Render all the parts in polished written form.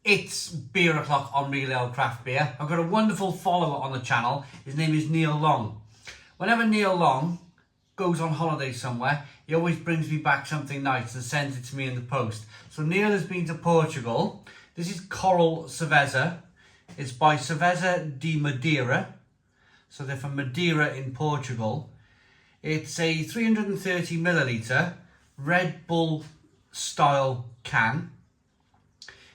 It's Beer O'Clock on Real Ale Craft Beer. I've got a wonderful follower on the channel. His name is Neil Long. Whenever Neil Long goes on holiday somewhere, he always brings me back something nice and sends it to me in the post. So Neil has been to Portugal. This is Coral Cerveja. It's by Cerveja Da Madeira. So they're from Madeira in Portugal. It's a 330 milliliter Red Bull style can.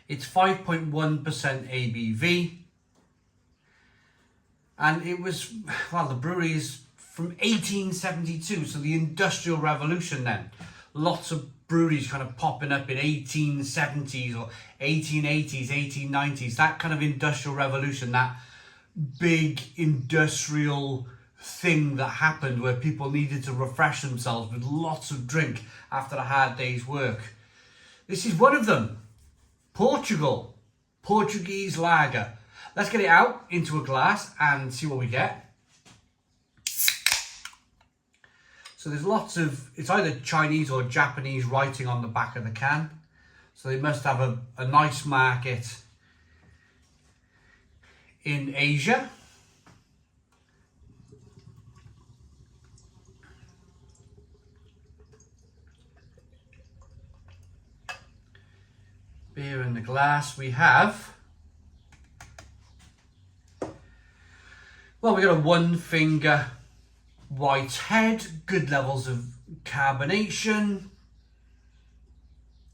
It's 5.1% ABV. And it was, well, the brewery is from 1872, so the Industrial Revolution then. Lots of breweries kind of popping up in 1870s or 1880s, 1890s, that kind of Industrial Revolution, that big industrial thing that happened where people needed to refresh themselves with lots of drink after a hard day's work. This is one of them. Portugal, Portuguese lager. Let's get it out into a glass and see what we get. So there's lots of, it's either Chinese or Japanese writing on the back of the can. So they must have a nice market in Asia. Beer in the glass we have. Well, we got a one finger white head, good levels of carbonation.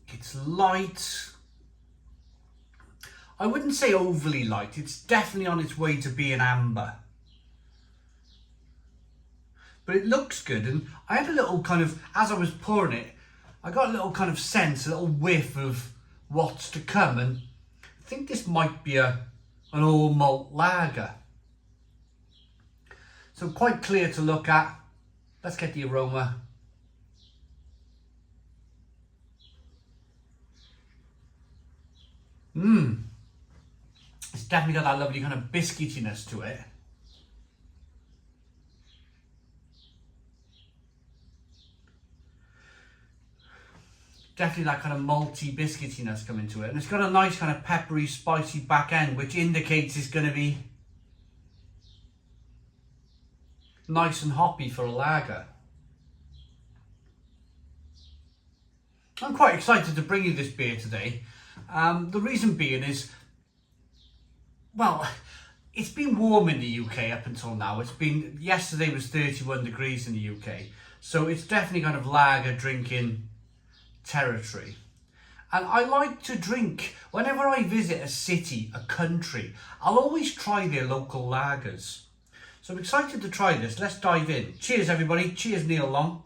It's light. I wouldn't say overly light. It's definitely on its way to being amber. But it looks good, and I had a little kind of, as I was pouring it, I got a little kind of sense, a little whiff of what's to come, and I think this might be an all malt lager. So quite clear to look at. Let's get the aroma. It's definitely got that lovely kind of biscuitiness to it. Definitely that kind of malty biscuitiness coming to it. And it's got a nice kind of peppery, spicy back end, which indicates it's going to be nice and hoppy for a lager. I'm quite excited to bring you this beer today. The reason being is, well, it's been warm in the UK up until now. Yesterday was 31 degrees in the UK. So it's definitely kind of lager drinking territory. And I like to drink, whenever I visit a city, a country, I'll always try their local lagers. So I'm excited to try this. Let's dive in. Cheers everybody. Cheers Neil Long.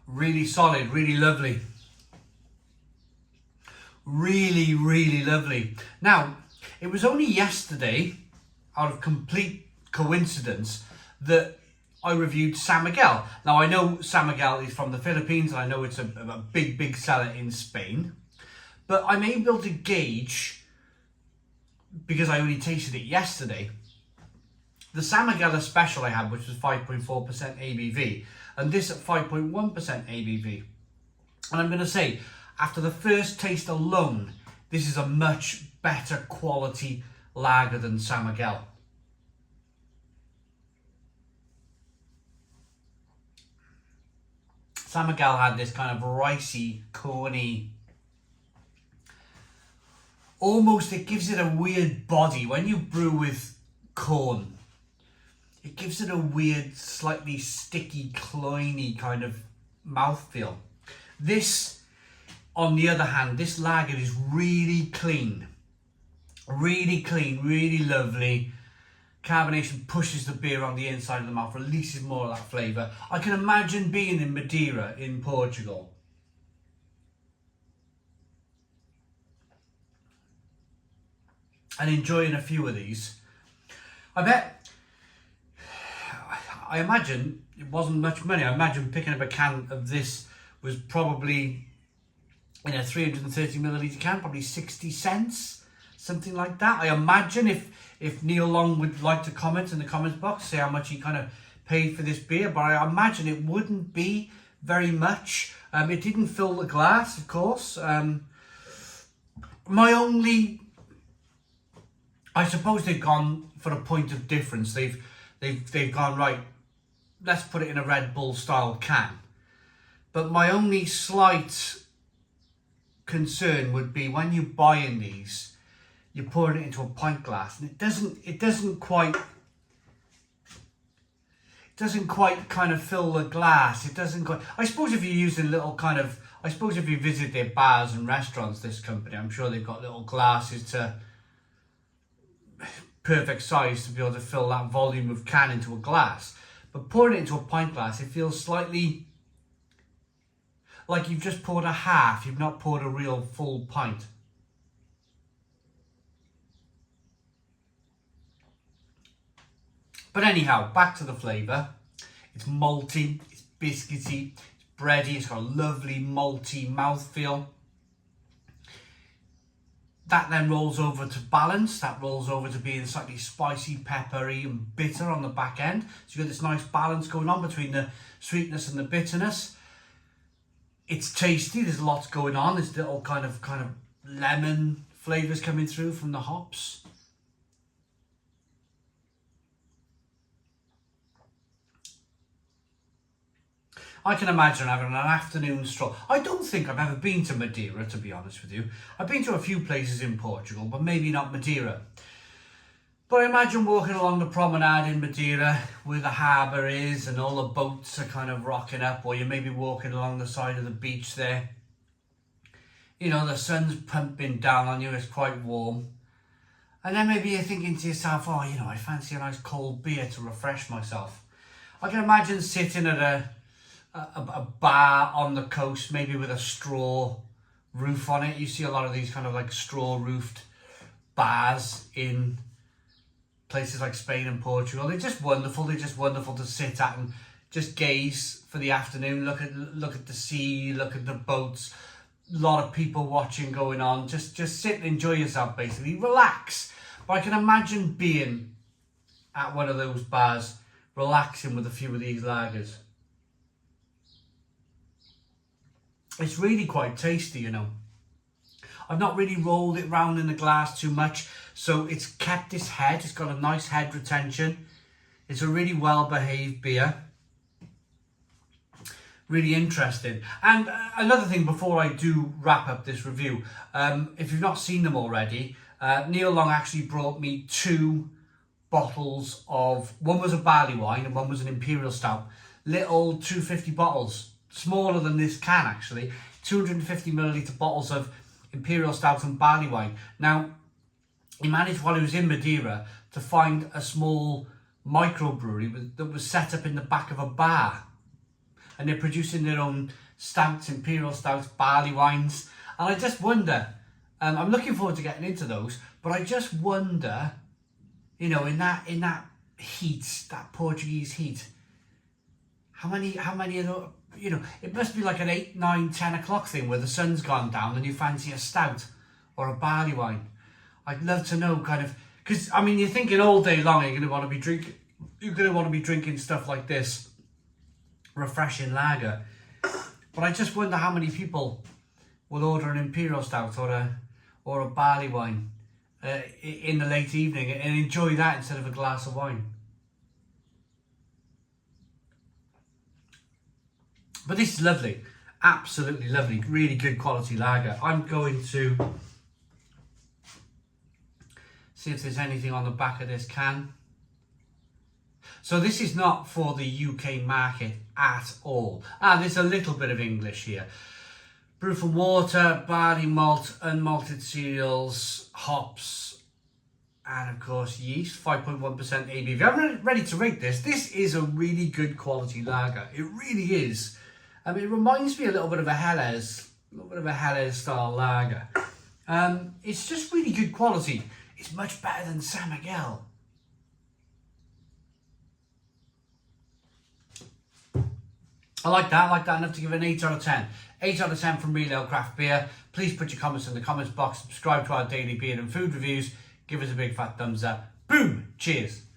Really solid, really lovely. Really, really lovely. Now, it was only yesterday, out of complete coincidence, that I reviewed San Miguel. Now, I know San Miguel is from the Philippines, and I know it's a big, big seller in Spain. But I'm able to gauge, because I only tasted it yesterday, the San Miguel special I had, which was 5.4% ABV, and this at 5.1% ABV. And I'm going to say, after the first taste alone, this is a much better quality lager than San Miguel. San Miguel had this kind of ricey, corny, almost, it gives it a weird body. When you brew with corn, it gives it a weird, slightly sticky, cloyny kind of mouthfeel. This, on the other hand, this lager is really clean, really lovely. Carbonation pushes the beer on the inside of the mouth, releases more of that flavour. I can imagine being in Madeira in Portugal. And enjoying a few of these. I imagine it wasn't much money. I imagine picking up a can of this was probably, in a 330 milliliter can, probably 60 cents. something like that. I imagine if Neil Long would like to comment in the comments box, say how much he kind of paid for this beer, but I imagine it wouldn't be very much. It didn't fill the glass, of course. I suppose they've gone for a point of difference. They've gone, right, let's put it in a Red Bull style can. But my only slight concern would be when you're buying these, you're pouring it into a pint glass, and it doesn't quite kind of fill the glass. It doesn't quite. I suppose if you're using little kind of, I suppose if you visit their bars and restaurants, this company, I'm sure they've got little glasses to perfect size to be able to fill that volume of can into a glass. But pouring it into a pint glass, it feels slightly like you've just poured a half. You've not poured a real full pint. But anyhow, back to the flavour. It's malty, it's biscuity, it's bready, it's got a lovely malty mouthfeel. That then rolls over to balance. That rolls over to being slightly spicy, peppery and bitter on the back end. So you've got this nice balance going on between the sweetness and the bitterness. It's tasty, there's lots going on. There's little kind of lemon flavours coming through from the hops. I can imagine having an afternoon stroll. I don't think I've ever been to Madeira, to be honest with you. I've been to a few places in Portugal, but maybe not Madeira. But I imagine walking along the promenade in Madeira where the harbour is and all the boats are kind of rocking up, or you may be walking along the side of the beach there. You know, the sun's pumping down on you, it's quite warm. And then maybe you're thinking to yourself, oh, you know, I fancy a nice cold beer to refresh myself. I can imagine sitting at a bar on the coast, maybe with a straw roof on it. You see a lot of these kind of like straw roofed bars in places like Spain and Portugal. They're just wonderful. They're just wonderful to sit at and just gaze for the afternoon. Look at the sea, look at the boats. A lot of people watching going on. Just sit and enjoy yourself, basically. Relax. But I can imagine being at one of those bars, relaxing with a few of these lagers. It's really quite tasty, you know. I've not really rolled it round in the glass too much, so it's kept its head. It's got a nice head retention. It's a really well-behaved beer. Really interesting. And another thing before I do wrap up this review, if you've not seen them already, Neil Long actually brought me 2 bottles of, one was a barley wine and one was an imperial stout. Little 250 bottles, smaller than this can actually, 250 milliliter bottles of imperial stout and barley wine. Now, he managed while he was in Madeira to find a small microbrewery that was set up in the back of a bar. And they're producing their own stouts, imperial stouts, barley wines. And I just wonder, I'm looking forward to getting into those, but I just wonder, you know, in that heat, that Portuguese heat, how many of the, you know, it must be like an 8, 9, 10 o'clock thing where the sun's gone down and you fancy a stout or a barley wine. I'd love to know kind of, because I mean, you're thinking all day long you're going to want to be drinking stuff like this, refreshing lager. But I just wonder how many people will order an imperial stout or a barley wine in the late evening and enjoy that instead of a glass of wine. But this is lovely, absolutely lovely, really good quality lager. I'm going to see if there's anything on the back of this can. So this is not for the UK market at all. There's a little bit of English here. Brew from water, barley malt, unmalted cereals, hops, and of course yeast, 5.1% ABV. I'm ready to rate this. This is a really good quality lager. It really is. I mean, it reminds me a little bit of a Helles style lager. It's just really good quality. It's much better than San Miguel. I like that enough to give it an 8 out of 10. 8 out of 10 from Real Ale Craft Beer. Please put your comments in the comments box, subscribe to our daily beer and food reviews, give us a big fat thumbs up. Boom! Cheers!